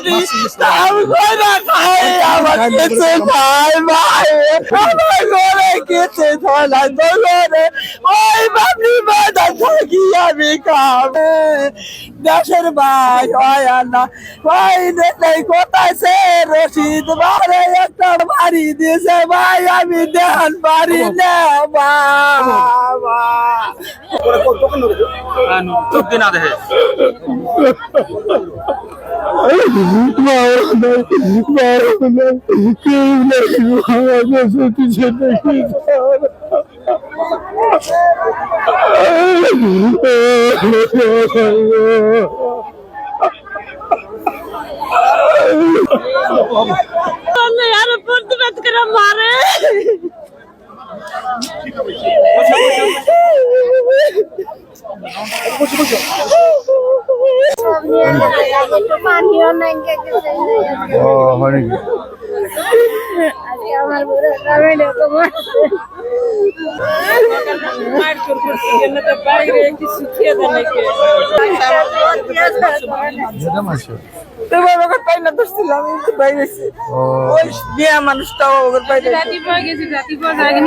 পারি আমি কই না খাই আমার কিছু খাই ভাই আমার ঘরে কিছু ধরা দোলে ওই বাপরি বাজার থাকি আমি খাবে দেশের ভাই হয় না ভাই নেই কোথায় সে রশিদ বারে একটা বাড়ি দিয়েছে ভাই আমি দেন বাড়ি না বাবা চোখ দিয়ে না দেখে यार प्रतिबाद करा मारे পানিও নাই আমার বুড়ো গ্রামে তোমার পাই না ধরছিলাম বাইরেছি ওই বিয়া মানুষটাও বাইরে রাতি পর গেছি রাতি পর